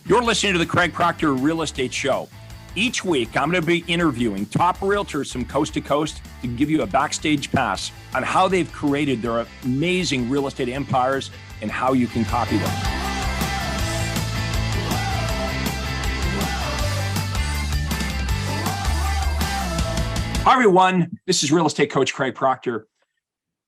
You're listening to the Craig Proctor Real Estate Show. Each week, I'm going to be interviewing top realtors from coast to coast to give you a backstage pass on how they've created their amazing real estate empires and how you can copy them. Hi, everyone. This is real estate coach Craig Proctor.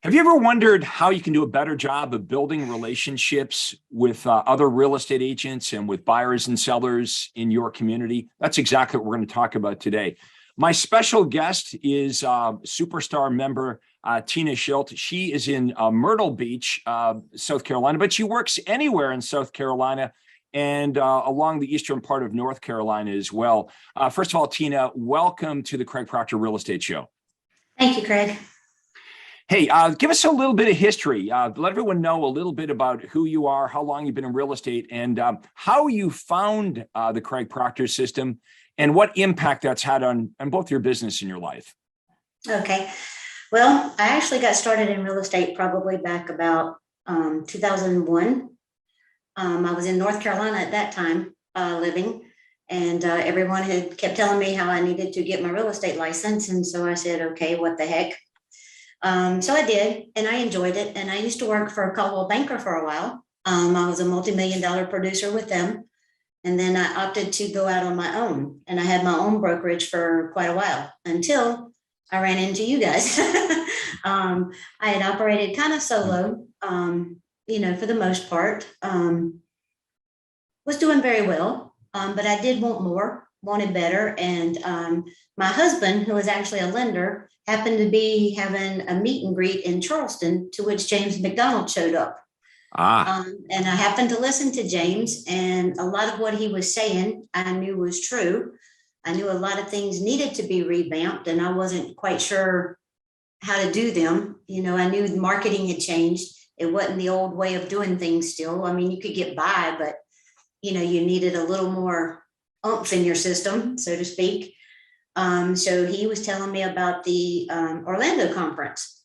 Have you ever wondered how you can do a better job of building relationships with other real estate agents and with buyers and sellers in your community? That's exactly what we're going to talk about today. My special guest is superstar member Tina Schildt. She is in Myrtle Beach, South Carolina, but she works anywhere in South Carolina and along the eastern part of North Carolina as well. First of all, Tina, welcome to the Craig Proctor Real Estate Show. Thank you, Craig. Hey, give us a little bit of history. Let everyone know a little bit about who you are, how long you've been in real estate, and how you found the Craig Proctor system and what impact that's had on both your business and your life. Okay. Well, I actually got started in real estate probably back about 2001. I was in North Carolina at that time living, and everyone had kept telling me how I needed to get my real estate license. And so I said, okay, what the heck? So I did, and I enjoyed it. And I used to work for a Coldwell Banker for a while. I was a multi-million-dollar producer with them. And then I opted to go out on my own. And I had my own brokerage for quite a while until I ran into you guys. I had operated kind of solo, for the most part. Was doing very well, but I did want more, wanted better. And my husband, who was actually a lender, happened to be having a meet and greet in Charleston, to which James McDonald showed up. And I happened to listen to James, and a lot of what he was saying I knew was true. I knew a lot of things needed to be revamped, and I wasn't quite sure how to do them. I knew the marketing had changed. It wasn't the old way of doing things still. I mean, you could get by, but, you needed a little more oomph in your system, so to speak. So he was telling me about the Orlando conference.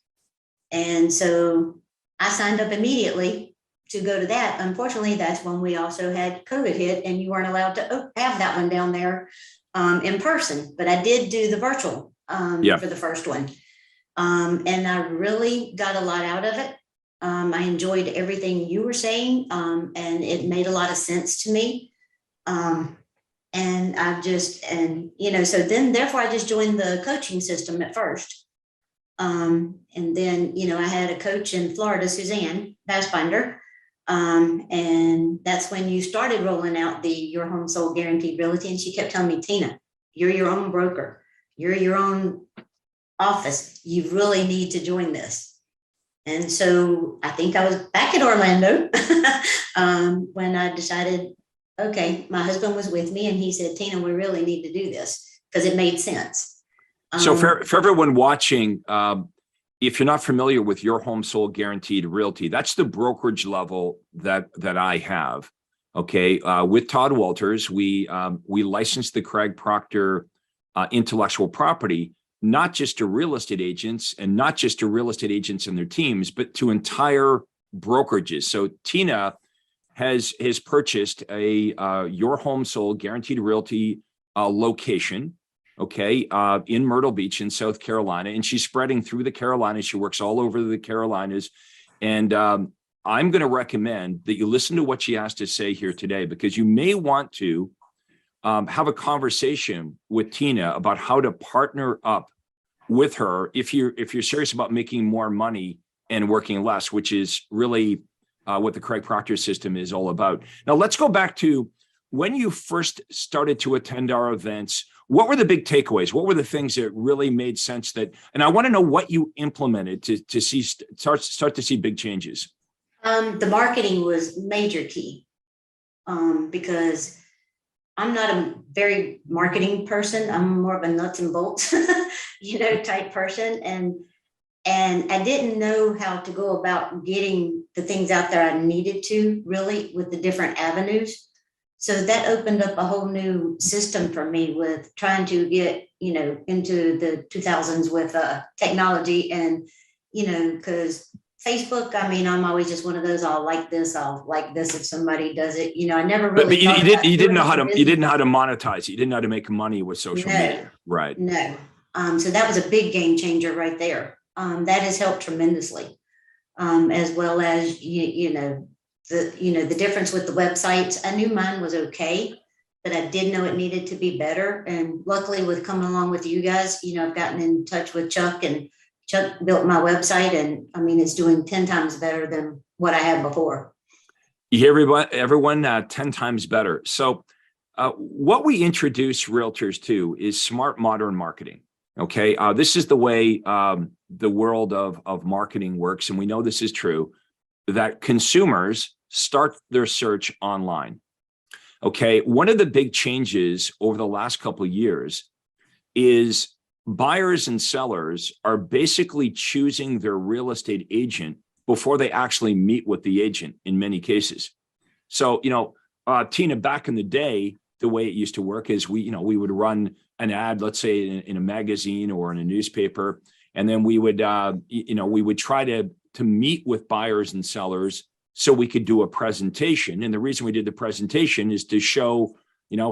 And so I signed up immediately to go to that. Unfortunately, that's when we also had COVID hit, and you weren't allowed to have that one down there in person. But I did do the virtual for the first one. And I really got a lot out of it. I enjoyed everything you were saying, and it made a lot of sense to me. And so then therefore I just joined the coaching system at first. And then, I had a coach in Florida, Suzanne Bassbinder. And that's when you started rolling out your home sold guaranteed realty. And she kept telling me, Tina, you're your own broker. You're your own office. You really need to join this. And so I think I was back in Orlando when I decided, okay, my husband was with me, and he said, Tina, we really need to do this because it made sense. So for everyone watching, if you're not familiar with your home sold guaranteed realty, that's the brokerage level that I have. Okay. With Todd Walters, we license the Craig Proctor intellectual property, not just to real estate agents and not just to real estate agents and their teams, but to entire brokerages. So Tina has purchased your home sold guaranteed realty location, okay, in Myrtle Beach in South Carolina, and she's spreading through the Carolinas. She works all over the Carolinas, and I'm going to recommend that you listen to what she has to say here today, because you may want to have a conversation with Tina about how to partner up with her if you're serious about making more money and working less, which is really what the Craig Proctor system is all about. Now, let's go back to when you first started to attend our events. What were the big takeaways? What were the things that really made sense and I want to know what you implemented to start to see big changes. The marketing was major key because I'm not a very marketing person. I'm more of a nuts and bolts, type person. And I didn't know how to go about getting the things out there I needed to, really, with the different avenues. So that opened up a whole new system for me with trying to get, into the 2000s with technology and, because Facebook, I mean, I'm always just one of those, I'll like this if somebody does it, I never But really you, thought you didn't about you doing didn't know it how for to you didn't know business. how to monetize it. You didn't know how to make money with social No, media. Right. no. So that was a big game changer right there. That has helped tremendously. As well as the difference with the websites. I knew mine was okay, but I did know it needed to be better. And luckily, with coming along with you guys, I've gotten in touch with Chuck, and Chuck built my website, and I mean, it's doing 10 times better than what I had before. You hear everyone 10 times better. So what we introduce realtors to is smart modern marketing. Okay. This is the way the world of marketing works. And we know this is true, that consumers start their search online. Okay. One of the big changes over the last couple of years is buyers and sellers are basically choosing their real estate agent before they actually meet with the agent in many cases. So, Tina, back in the day, the way it used to work is we would run an ad, let's say in a magazine or in a newspaper, and then we would try to meet with buyers and sellers so we could do a presentation. And the reason we did the presentation is to show,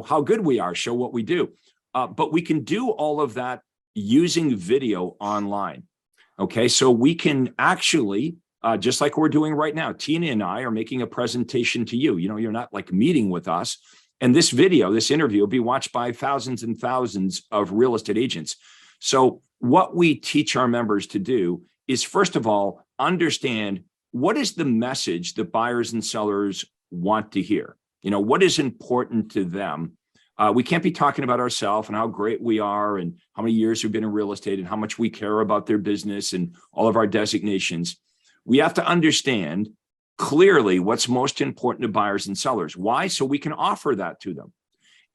how good we are, show what we do. But we can do all of that using video online. Okay, so we can actually, just like we're doing right now, Tina and I are making a presentation to you. You're not like meeting with us. And this interview will be watched by thousands and thousands of real estate agents. So what we teach our members to do is, first of all, understand what is the message that buyers and sellers want to hear. What is important to them. We can't be talking about ourselves and how great we are and how many years we've been in real estate and how much we care about their business and all of our designations. We have to understand clearly what's most important to buyers and sellers. Why? So we can offer that to them.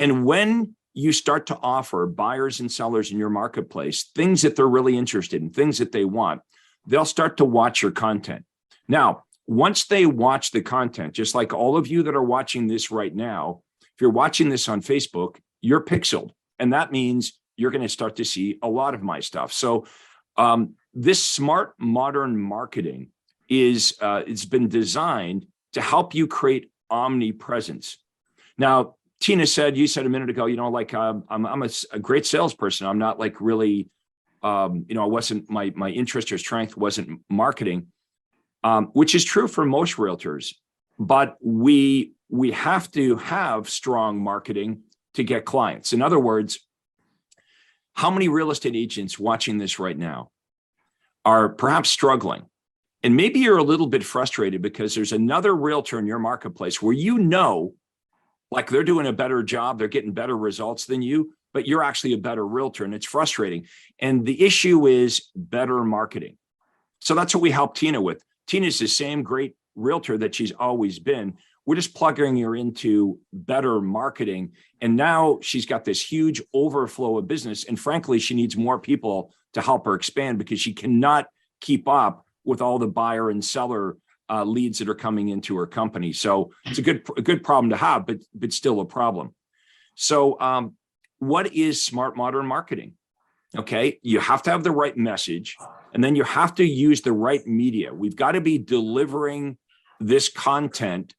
And when you start to offer buyers and sellers in your marketplace things that they're really interested in, things that they want, they'll start to watch your content. Now, once they watch the content, just like all of you that are watching this right now, if you're watching this on Facebook, you're pixeled. And that means you're going to start to see a lot of my stuff. So this smart modern marketing it's been designed to help you create omnipresence. Now, you said a minute ago, I'm a great salesperson. I'm not like really, I wasn't, my interest or strength wasn't marketing, which is true for most realtors, but we have to have strong marketing to get clients. In other words, how many real estate agents watching this right now are perhaps struggling? And maybe you're a little bit frustrated because there's another realtor in your marketplace where like they're doing a better job, they're getting better results than you, but you're actually a better realtor, and it's frustrating. And the issue is better marketing. So that's what we help Tina with. Tina's the same great realtor that she's always been. We're just plugging her into better marketing. And now she's got this huge overflow of business. And frankly, she needs more people to help her expand because she cannot keep up with all the buyer and seller leads that are coming into her company. So it's a good problem to have, but still a problem. So what is smart modern marketing? Okay, you have to have the right message, and then you have to use the right media. We've got to be delivering this content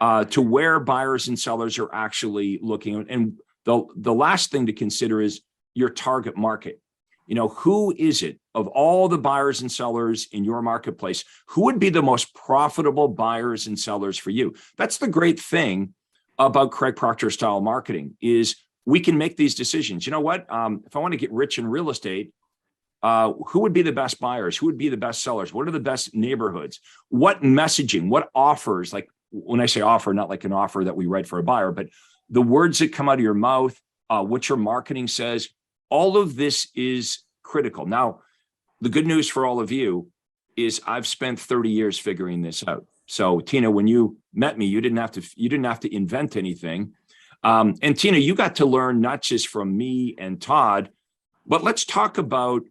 to where buyers and sellers are actually looking. And the last thing to consider is your target market. Who is it of all the buyers and sellers in your marketplace? Who would be the most profitable buyers and sellers for you? That's the great thing about Craig Proctor style marketing is we can make these decisions. You know what? If I want to get rich in real estate, who would be the best buyers? Who would be the best sellers? What are the best neighborhoods? What messaging? What offers? Like when I say offer, not like an offer that we write for a buyer, but the words that come out of your mouth, what your marketing says. All of this is critical. Now, the good news for all of you is I've spent 30 years figuring this out. So Tina, when you met me, you didn't have to invent anything. And Tina, you got to learn not just from me and Todd, but let's talk about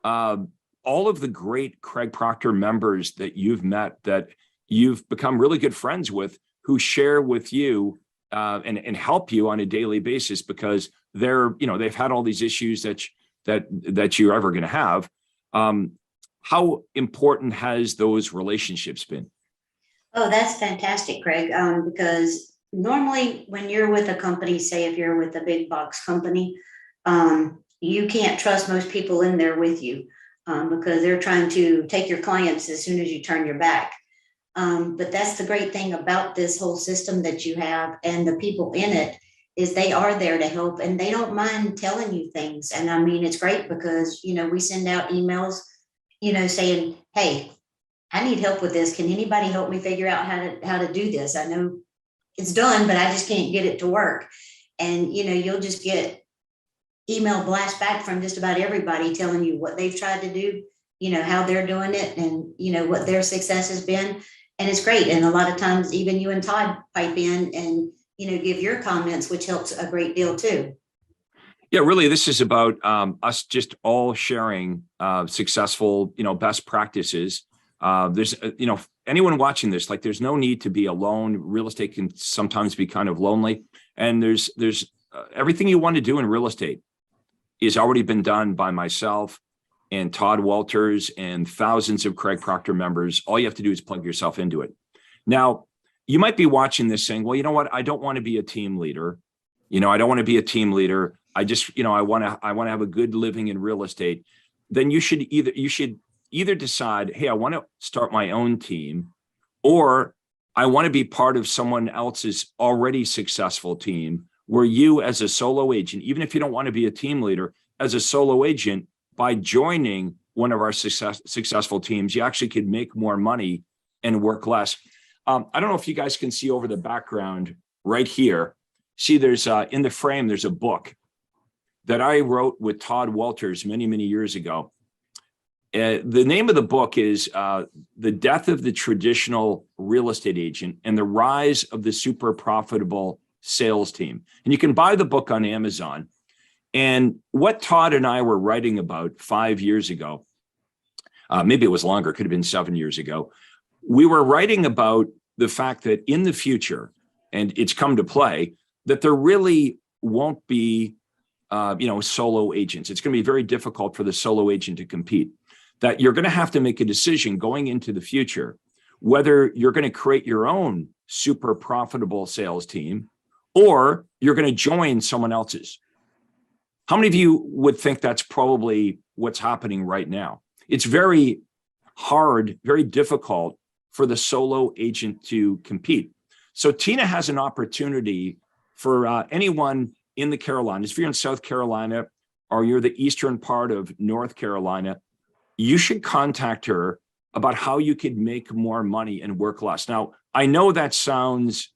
all of the great Craig Proctor members that you've met, that you've become really good friends with, who share with you and help you on a daily basis because they've had all these issues that you're ever going to have. how important has those relationships been? Oh, that's fantastic, Craig. Because normally when you're with a company, say if you're with a big box company, you can't trust most people in there with you, because they're trying to take your clients as soon as you turn your back. But that's the great thing about this whole system that you have, and the people in it is they are there to help, and they don't mind telling you things. And I mean, it's great because, we send out emails, saying, hey, I need help with this. Can anybody help me figure out how to do this? I know it's done, but I just can't get it to work. And, you'll just get email blast back from just about everybody telling you what they've tried to do, how they're doing it, and, what their success has been. And it's great. And a lot of times even you and Todd pipe in and, give your comments, which helps a great deal too. Yeah, really, this is about us just all sharing successful, best practices. There's, anyone watching this, like, there's no need to be alone. Real estate can sometimes be kind of lonely. And there's everything you want to do in real estate is already been done by myself and Todd Walters and thousands of Craig Proctor members. All you have to do is plug yourself into it. Now, you might be watching this saying, well, you know what? I don't want to be a team leader. I don't want to be a team leader. I just, I want to have a good living in real estate. Then you should either decide, hey, I want to start my own team, or I want to be part of someone else's already successful team, where you as a solo agent, even if you don't want to be a team leader, as a solo agent, by joining one of our successful teams, you actually could make more money and work less. I don't know if you guys can see over the background right here. See, there's in the frame, there's a book that I wrote with Todd Walters many, many years ago. The name of the book is The Death of the Traditional Real Estate Agent and the Rise of the Super Profitable Sales Team. And you can buy the book on Amazon. And what Todd and I were writing about 5 years ago, maybe it was longer, could have been 7 years ago, we were writing about the fact that in the future, and it's come to play, that there really won't be solo agents. It's going to be very difficult for the solo agent to compete. That you're going to have to make a decision going into the future, whether you're going to create your own super profitable sales team or you're going to join someone else's. How many of you would think that's probably what's happening right now? It's very hard, very difficult for the solo agent to compete. So Tina has an opportunity for anyone in the Carolinas. If you're in South Carolina or you're the eastern part of North Carolina, you should contact her about how you could make more money and work less. Now, I know that sounds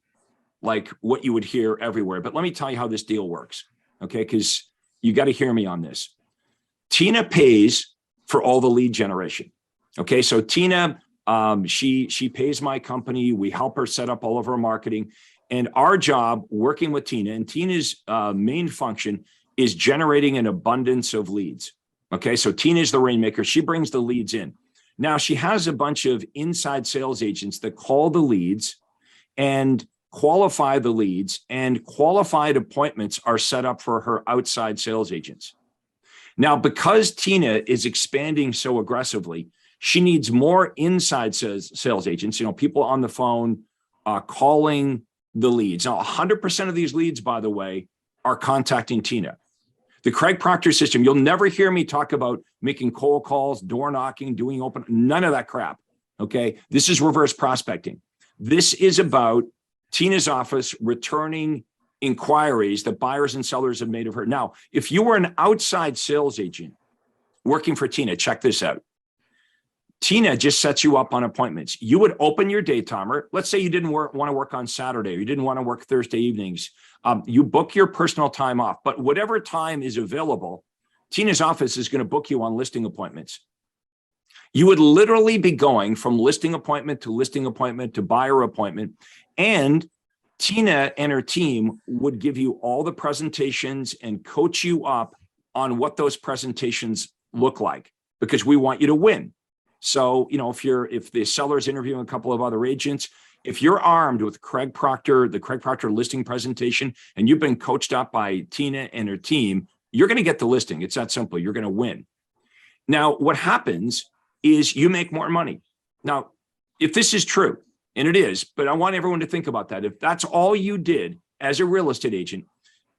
like what you would hear everywhere, but let me tell you how this deal works, okay? Because you got to hear me on this. Tina pays for all the lead generation, okay? So Tina, she pays my company. We help her set up all of her marketing. And our job working with Tina, and Tina's main function is generating an abundance of leads. Okay, so Tina is the rainmaker. She brings the leads in. Now she has a bunch of inside sales agents that call the leads and qualify the leads, and qualified appointments are set up for her outside sales agents. Now, because Tina is expanding so aggressively, she needs more inside sales agents, people on the phone calling the leads. Now, 100% of these leads, by the way, are contacting Tina. The Craig Proctor system, you'll never hear me talk about making cold calls, door knocking, doing open, none of that crap, okay? This is reverse prospecting. This is about Tina's office returning inquiries that buyers and sellers have made of her. Now, if you were an outside sales agent working for Tina, check this out. Tina just sets you up on appointments. You would open your day timer. Let's say you didn't want to work on Saturday, or you didn't want to work Thursday evenings. You book your personal time off, but whatever time is available, Tina's office is going to book you on listing appointments. You would literally be going from listing appointment to buyer appointment. And Tina and her team would give you all the presentations and coach you up on what those presentations look like, because we want you to win. So, if the seller's interviewing a couple of other agents, if you're armed with Craig Proctor, the Craig Proctor listing presentation, and you've been coached up by Tina and her team, you're going to get the listing. It's that simple. You're going to win. Now, what happens is you make more money. Now, if this is true, and it is, but I want everyone to think about that. If that's all you did as a real estate agent,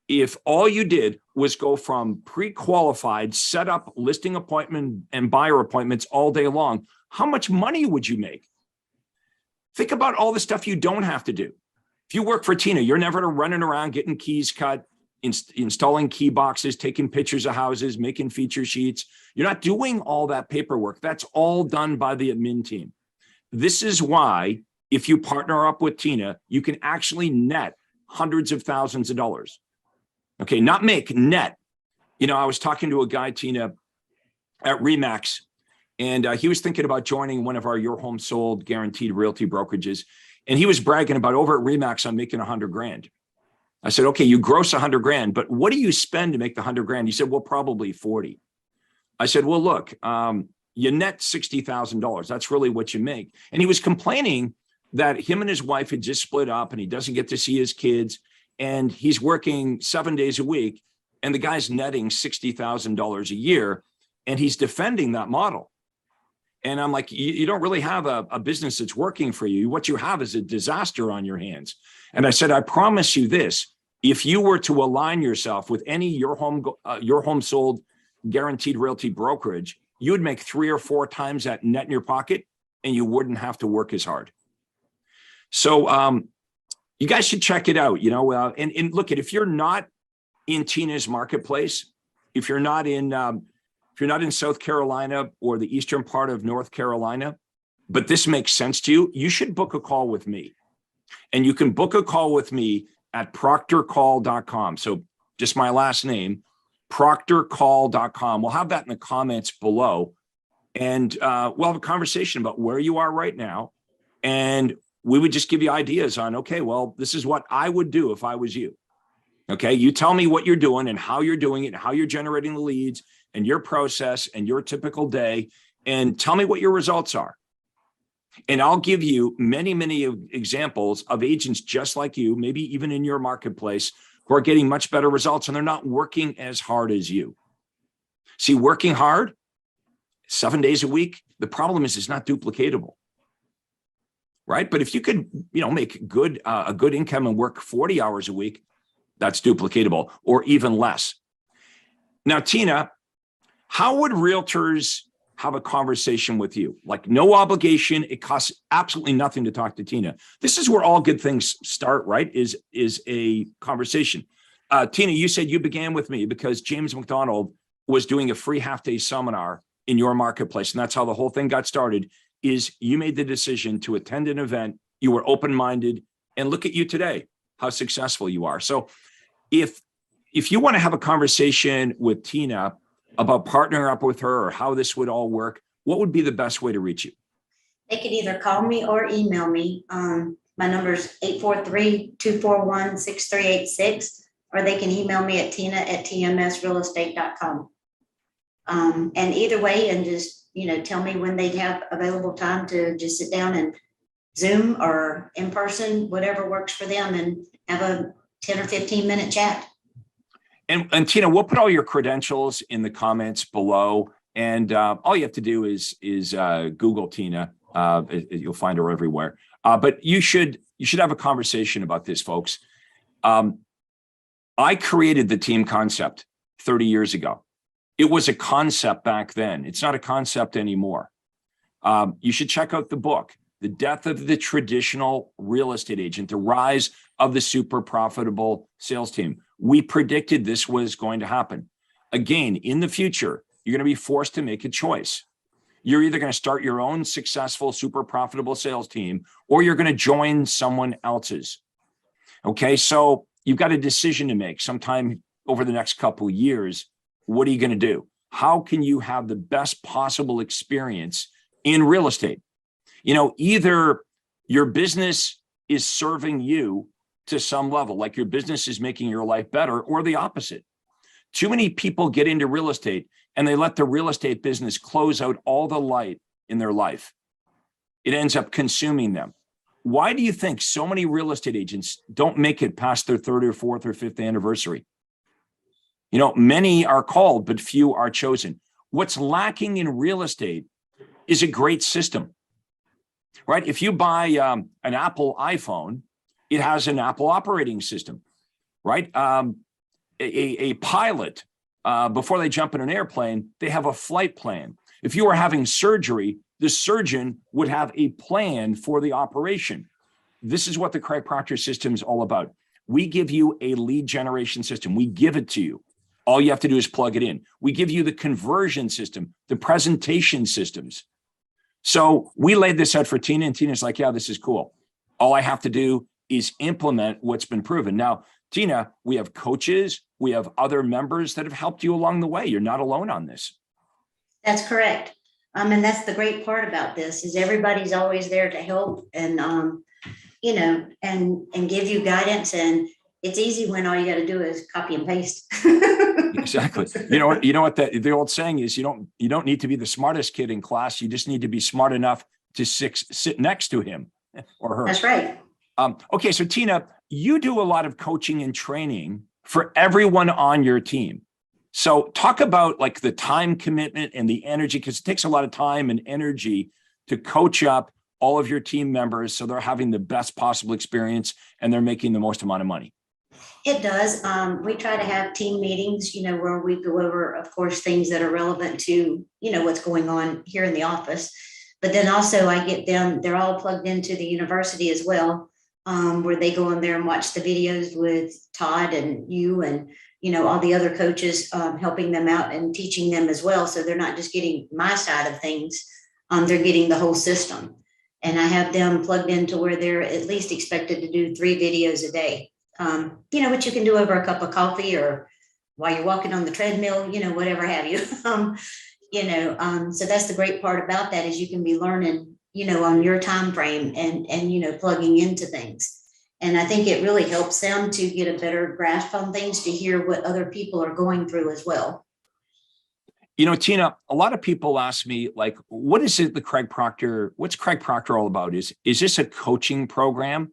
if all you did was go from pre-qualified, set up listing appointment and buyer appointments all day long, how much money would you make? Think about all the stuff you don't have to do. If you work for Tina, you're never running around getting keys cut, installing key boxes, taking pictures of houses, making feature sheets. You're not doing all that paperwork. That's all done by the admin team. This is why, if you partner up with Tina, you can actually net hundreds of thousands of dollars. Okay, not make, net. You know, I was talking to a guy, Tina, at Remax, and he was thinking about joining one of our Your Home Sold guaranteed realty brokerages. And he was bragging about, over at Remax, I'm making 100 grand. I said, okay, you gross 100 grand, but what do you spend to make the 100 grand? He said, well, probably 40. I said, well, look, you net $60,000. That's really what you make. And he was complaining that him and his wife had just split up and he doesn't get to see his kids. And he's working 7 days a week. And the guy's netting $60,000 a year. And he's defending that model. And I'm like, you don't really have a business that's working for you. What you have is a disaster on your hands. And I said, I promise you this, if you were to align yourself with any Your Home Sold guaranteed realty brokerage, you would make 3 or 4 times that net in your pocket and you wouldn't have to work as hard. So you guys should check it out, you know, and look at, if you're not in Tina's marketplace, if you're not in South Carolina or the eastern part of North Carolina, but this makes sense to you, you should book a call with me. And you can book a call with me at proctorcall.com. So just my last name, proctorcall.com. We'll have that in the comments below. And we'll have a conversation about where you are right now. And we would just give you ideas on, okay, well, this is what I would do if I was you. Okay, you tell me what you're doing and how you're doing it and how you're generating the leads and your process and your typical day, and tell me what your results are. And I'll give you many, many examples of agents just like you, maybe even in your marketplace, who are getting much better results and they're not working as hard as you. See, working hard 7 days a week, the problem is it's not duplicatable, right? But if you could, you know, make a good income and work 40 hours a week, that's duplicatable, or even less. Now, Tina, how would realtors have a conversation with you? Like, no obligation. It costs absolutely nothing to talk to Tina. This is where all good things start, right? Is a conversation. Tina, you said you began with me because James McDonald was doing a free half-day seminar in your marketplace. And that's how the whole thing got started, is you made the decision to attend an event. You were open-minded, and look at you today, how successful you are. So if you want to have a conversation with Tina about partnering up with her or how this would all work, what would be the best way to reach you? They could either call me or email me. My number is 843-241-6386, or they can email me at tina@tmsrealestate.com. And either way, and just, you know, tell me when they'd have available time to just sit down and Zoom or in person, whatever works for them, and have a 10 or 15 minute chat. And Tina, we'll put all your credentials in the comments below. And all you have to do is Google Tina. You'll find her everywhere. But you should have a conversation about this, folks. I created the team concept 30 years ago. It was a concept back then. It's not a concept anymore. You should check out the book, The Death of the Traditional Real Estate Agent, The Rise of the Super Profitable Sales Team. We predicted this was going to happen. Again, in the future, you're going to be forced to make a choice. You're either going to start your own successful, super profitable sales team, or you're going to join someone else's. Okay, so you've got a decision to make sometime over the next couple of years. What are you going to do? How can you have the best possible experience in real estate? You know, either your business is serving you to some level, like your business is making your life better, or the opposite. Too many people get into real estate and they let the real estate business close out all the light in their life. It ends up consuming them. Why do you think so many real estate agents don't make it past their 3rd or 4th or 5th anniversary? You know, many are called, but few are chosen. What's lacking in real estate is a great system, right? If you buy an Apple iPhone, it has an Apple operating system, right? A pilot, before they jump in an airplane, they have a flight plan. If you were having surgery, the surgeon would have a plan for the operation. This is what the Craig Proctor system is all about. We give you a lead generation system. We give it to you. All you have to do is plug it in. We give you the conversion system, the presentation systems. So we laid this out for Tina, and Tina's like, yeah, this is cool. All I have to do is implement what's been proven. Now, Tina, we have coaches, we have other members that have helped you along the way. You're not alone on this. That's correct. And that's the great part about this is everybody's always there to help and, you know, and give you guidance. And it's easy when all you got to do is copy and paste. Exactly. You know what the old saying is, you don't need to be the smartest kid in class. You just need to be smart enough to sit next to him or her. That's right. Okay. So Tina, you do a lot of coaching and training for everyone on your team. So talk about like the time commitment and the energy, because it takes a lot of time and energy to coach up all of your team members so they're having the best possible experience and they're making the most amount of money. It does. We try to have team meetings, you know, where we go over, of course, things that are relevant to, you know, what's going on here in the office. But then also I get them, they're all plugged into the university as well, where they go in there and watch the videos with Todd and you and, you know, all the other coaches, helping them out and teaching them as well. So they're not just getting my side of things. They're getting the whole system. And I have them plugged into where they're at least expected to do 3 videos a day. You know, what you can do over a cup of coffee or while you're walking on the treadmill, you know, whatever have you. You know, so that's the great part about that is you can be learning, you know, on your time frame and, you know, plugging into things. And I think it really helps them to get a better grasp on things, to hear what other people are going through as well. You know, Tina, a lot of people ask me, like, what is it, what's Craig Proctor all about? Is this a coaching program?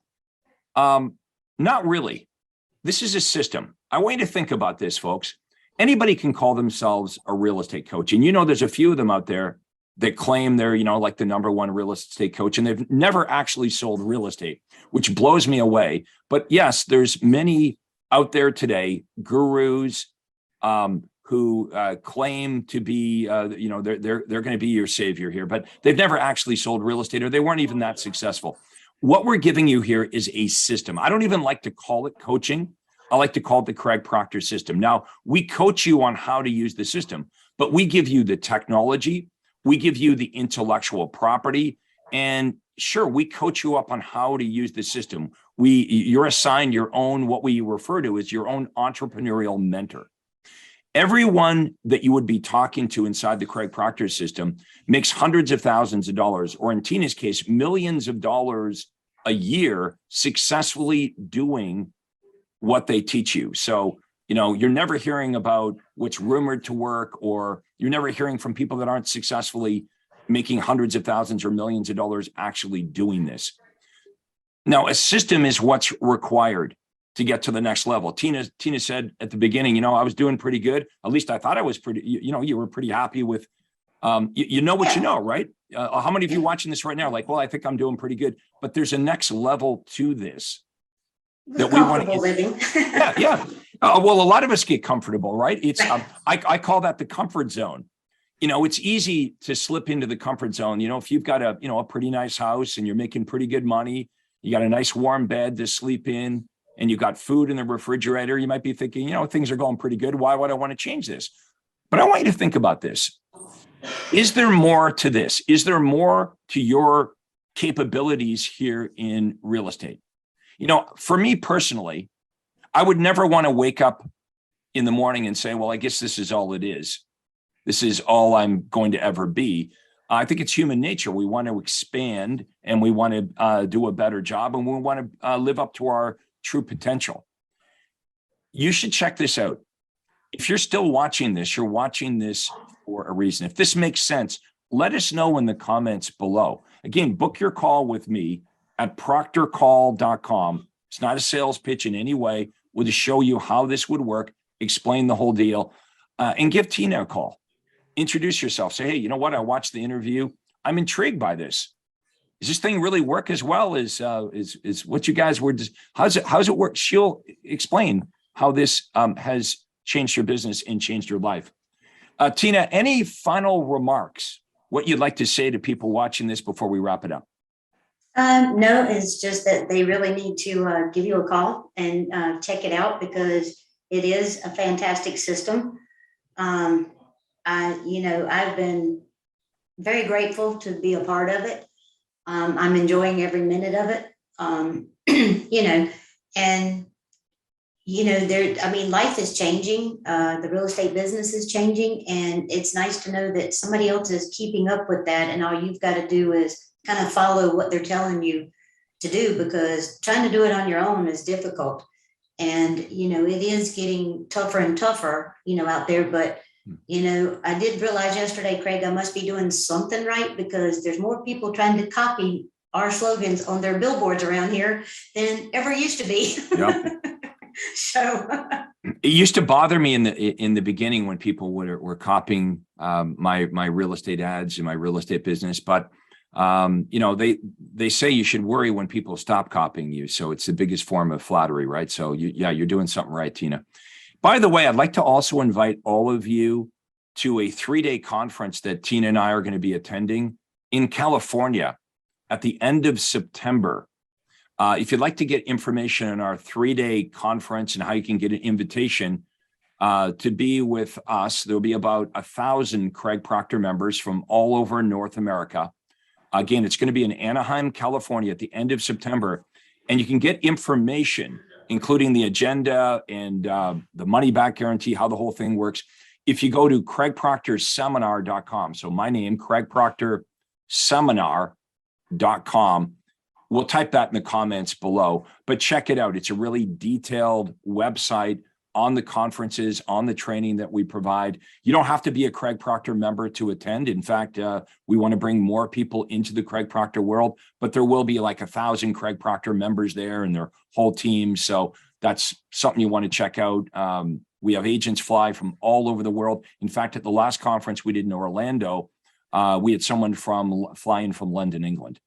Not really. This is a system. I want you to think about this, folks. Anybody can call themselves a real estate coach. And, you know, there's a few of them out there that claim they're, you know, like the #1 real estate coach, and they've never actually sold real estate, which blows me away. But yes, there's many out there today, gurus, who claim to be, you know, they're going to be your savior here, but they've never actually sold real estate, or they weren't even that successful. What we're giving you here is a system. I don't even like to call it coaching. I like to call it the Craig Proctor system. Now, we coach you on how to use the system, but we give you the technology, we give you the intellectual property, and sure, we coach you up on how to use the system. You're assigned your own, what we refer to as your own entrepreneurial mentor. Everyone that you would be talking to inside the Craig Proctor system makes hundreds of thousands of dollars, or in Tina's case, millions of dollars a year successfully doing what they teach you. So, you know, you're never hearing about what's rumored to work, or you're never hearing from people that aren't successfully making hundreds of thousands or millions of dollars actually doing this. Now, a system is what's required to get to the next level. Tina said at the beginning, you know, I was doing pretty good. At least I thought I was pretty, you know, you were pretty happy with, you know what you know, right? How many of you watching this right now are like, well, I think I'm doing pretty good, but there's a next level to this that we want to living. Yeah. Well, a lot of us get comfortable, right? It's, I call that the comfort zone. You know, it's easy to slip into the comfort zone. You know, if you've got a, you know, a pretty nice house and you're making pretty good money, you got a nice warm bed to sleep in, and you got food in the refrigerator, you might be thinking, you know, things are going pretty good. Why would I want to change this? But I want you to think about this. Is there more to this? Is there more to your capabilities here in real estate? You know, for me personally, I would never want to wake up in the morning and say, well, I guess this is all it is. This is all I'm going to ever be. I think it's human nature. We want to expand, and we want to do a better job, and we want to live up to our true potential. You should check this out. If you're still watching this, you're watching this for a reason. If this makes sense, let us know in the comments below. Again, book your call with me at proctorcall.com. It's not a sales pitch in any way. We'll just show you how this would work, explain the whole deal, and give Tina a call. Introduce yourself. Say, hey, you know what? I watched the interview. I'm intrigued by this. Does this thing really work as well as what you guys were? How's it work? She'll explain how this has changed your business and changed your life. Tina, any final remarks? What you'd like to say to people watching this before we wrap it up? No, it's just that they really need to give you a call and check it out, because it is a fantastic system. I've been very grateful to be a part of it. I'm enjoying every minute of it. Life is changing. The real estate business is changing, and it's nice to know that somebody else is keeping up with that. And all you've got to do is kind of follow what they're telling you to do, because trying to do it on your own is difficult. And, it is getting tougher and tougher, out there. But, I did realize yesterday, Craig, I must be doing something right, because there's more people trying to copy our slogans on their billboards around here than ever used to be. Yep. So it used to bother me in the beginning when people were copying my real estate ads and my real estate business. But they say you should worry when people stop copying you. So it's the biggest form of flattery, right? So you're doing something right, Tina. By the way, I'd like to also invite all of you to a 3-day conference that Tina and I are going to be attending in California at the end of September. If you'd like to get information on our 3-day conference and how you can get an invitation to be with us, there'll be about 1,000 Craig Proctor members from all over North America. Again, it's going to be in Anaheim, California at the end of September. And you can get information, including the agenda and the money back guarantee, how the whole thing works, if you go to craigproctorseminar.com. So my name, craigproctorseminar.com. We'll type that in the comments below, but check it out. It's a really detailed website on the conferences, on the training that we provide. You don't have to be a Craig Proctor member to attend. In fact, we want to bring more people into the Craig Proctor world, but there will be like 1,000 Craig Proctor members there and their whole team. So that's something you want to check out. We have agents fly from all over the world. In fact, at the last conference we did in Orlando, we had someone flying from London, England.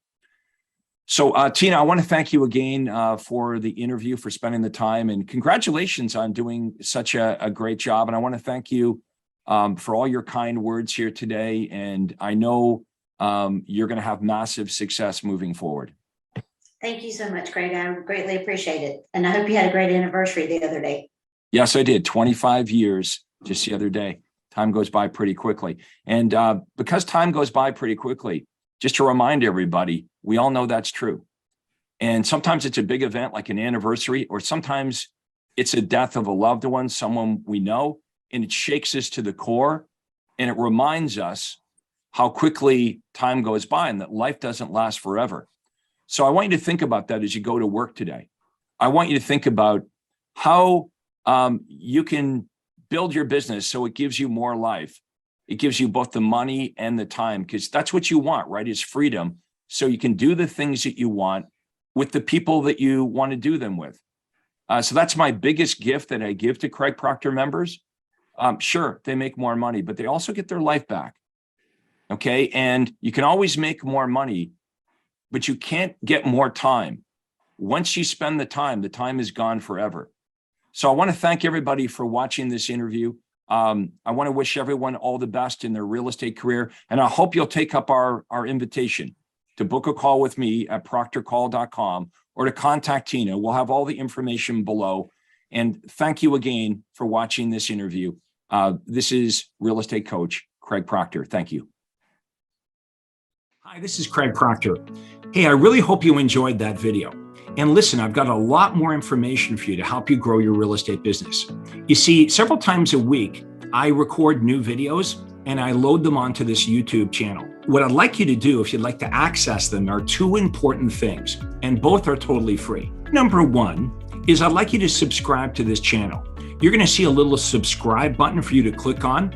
So, Tina, I want to thank you again for the interview, for spending the time, and congratulations on doing such a great job. And I want to thank you for all your kind words here today. And I know you're going to have massive success moving forward. Thank you so much, Craig. I greatly appreciate it. And I hope you had a great anniversary the other day. Yes, I did. 25 years just the other day. Time goes by pretty quickly. And because time goes by pretty quickly, just to remind everybody, we all know that's true. And sometimes it's a big event like an anniversary, or sometimes it's a death of a loved one, someone we know, and it shakes us to the core. And it reminds us how quickly time goes by and that life doesn't last forever. So I want you to think about that as you go to work today. I want you to think about how you can build your business so it gives you more life. It gives you both the money and the time, because that's what you want, right? Is freedom. So you can do the things that you want with the people that you want to do them with. So that's my biggest gift that I give to Craig Proctor members. Sure, they make more money, but they also get their life back. Okay. And you can always make more money, but you can't get more time. Once you spend the time is gone forever. So I want to thank everybody for watching this interview. I want to wish everyone all the best in their real estate career. And I hope you'll take up our invitation to book a call with me at proctorcall.com or to contact Tina. We'll have all the information below. And thank you again for watching this interview. This is real estate coach Craig Proctor. Thank you. Hi, this is Craig Proctor. Hey, I really hope you enjoyed that video. And listen, I've got a lot more information for you to help you grow your real estate business. You see, several times a week, I record new videos and I load them onto this YouTube channel. What I'd like you to do, if you'd like to access them, are two important things, and both are totally free. Number one is I'd like you to subscribe to this channel. You're going to see a little subscribe button for you to click on.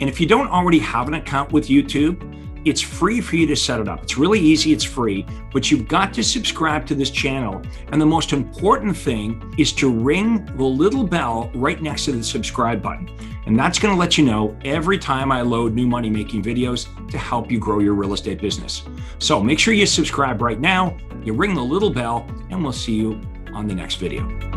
And if you don't already have an account with YouTube, It's free for you to set it up. It's really easy, it's free, but you've got to subscribe to this channel. And the most important thing is to ring the little bell right next to the subscribe button. And that's going to let you know every time I load new money-making videos to help you grow your real estate business. So make sure you subscribe right now, you ring the little bell, and we'll see you on the next video.